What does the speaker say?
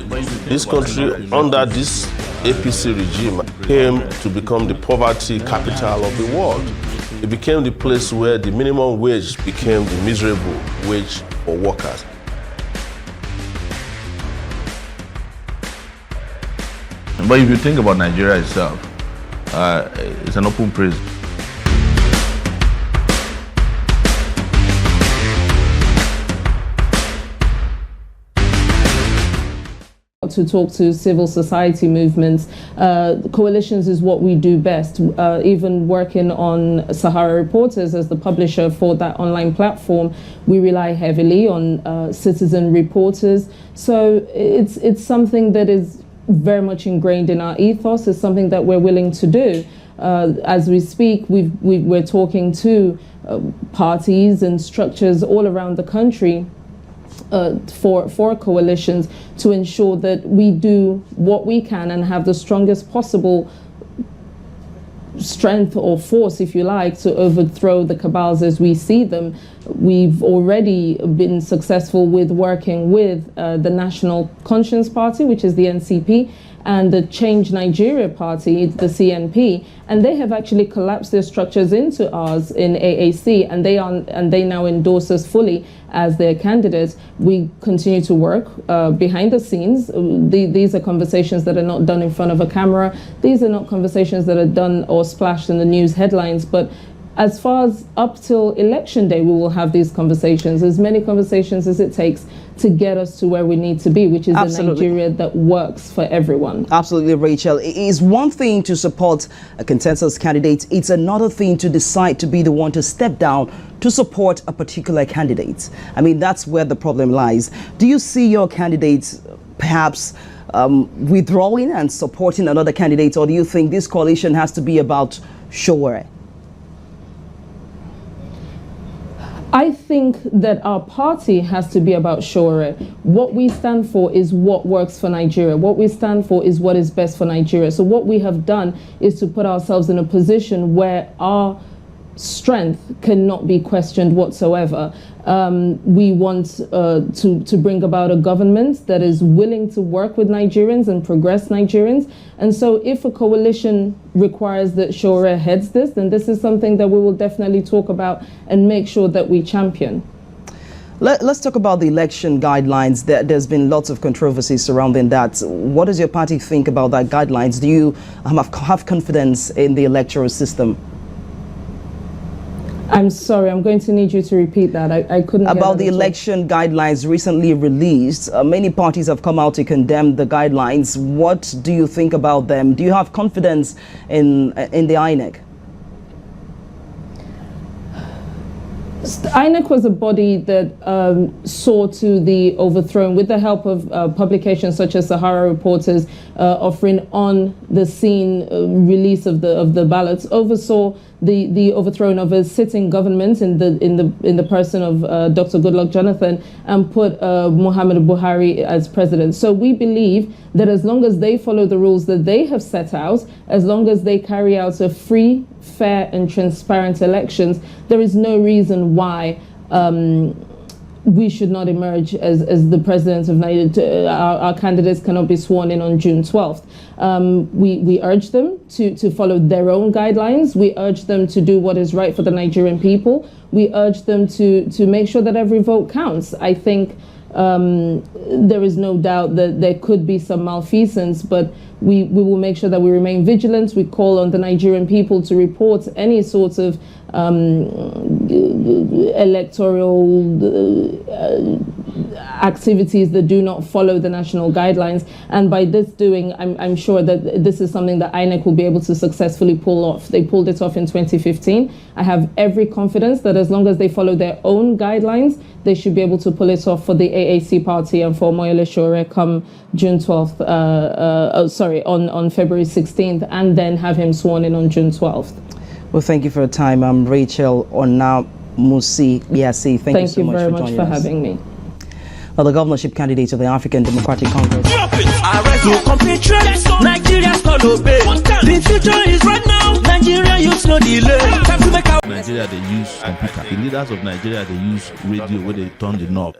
This country, under this APC regime, came to become the poverty capital of the world. It became the place where the minimum wage became the miserable wage for workers. But if you think about Nigeria itself, it's an open prison. To talk to civil society movements. Coalitions is what we do best. Even working on Sahara Reporters as the publisher for that online platform, we rely heavily on citizen reporters. So it's something that is very much ingrained in our ethos. It's something that we're willing to do. As we speak, we're talking to parties and structures all around the country for coalitions to ensure that we do what we can and have the strongest possible strength or force, if you like, to overthrow the cabals as we see them. We've already been successful with working with the National Conscience Party, which is the NCP, and the Change Nigeria Party, the CNP, and they have actually collapsed their structures into ours in AAC, and they now endorse us fully as their candidates. We continue to work behind the scenes. These are conversations that are not done in front of a camera. These are not conversations that are done or splashed in the news headlines, but as far as up till election day, we will have these conversations, as many conversations as it takes to get us to where we need to be, which is a Nigeria that works for everyone. Absolutely, Rachel. It is one thing to support a consensus candidate. It's another thing to decide to be the one to step down to support a particular candidate. I mean, that's where the problem lies. Do you see your candidates perhaps withdrawing and supporting another candidate, or do you think this coalition has to be about Sowore? I think that our party has to be about Sowore. What we stand for is what works for Nigeria. What we stand for is what is best for Nigeria. So what we have done is to put ourselves in a position where our strength cannot be questioned whatsoever. We want to bring about a government that is willing to work with Nigerians and progress Nigerians. And so if a coalition requires that Sowore heads this, then this is something that we will definitely talk about and make sure that we champion. Let's talk about the election guidelines. There's been lots of controversy surrounding that. What does your party think about that guidelines? Do you have confidence in the electoral system? I'm sorry, I'm going to need you to repeat that. I couldn't hear about the election guidelines recently released. Many parties have come out to condemn the guidelines. What do you think about them? Do you have confidence in the INEC? INEC was a body that saw to the overthrow, with the help of publications such as Sahara Reporters, offering on the scene release of the ballots, oversaw the overthrow of a sitting government in the person of Dr. Goodluck Jonathan, and put Muhammad Buhari as president. So we believe that as long as they follow the rules that they have set out, as long as they carry out a free, fair and transparent elections, there is no reason why we should not emerge as the president of Nigeria. Our candidates cannot be sworn in on June 12th. We urge them to follow their own guidelines. We urge them to do what is right for the Nigerian people. We urge them to make sure that every vote counts. I think there is no doubt that there could be some malfeasance, but we will make sure that we remain vigilant. We call on the Nigerian people to report any sorts of electoral activities that do not follow the national guidelines. And by this doing, I'm sure that this is something that INEC will be able to successfully pull off. They pulled it off in 2015. I have every confidence that as long as they follow their own guidelines, they should be able to pull it off for the AACParty and for Omoyele Sowore come June 12th, on February 16th, and then have him sworn in on June 12th. Well, thank you for your time. I'm Rachel Onamusi. Kpiasi. Thank you so much for joining us. Thank you very much for having me. Well, the governorship candidate of the African Democratic Congress. Nigeria's gonna obey. The future is right now. Nigeria use no delay. Nigeria, they use computer. The leaders of Nigeria, they use radio where they turn the knob.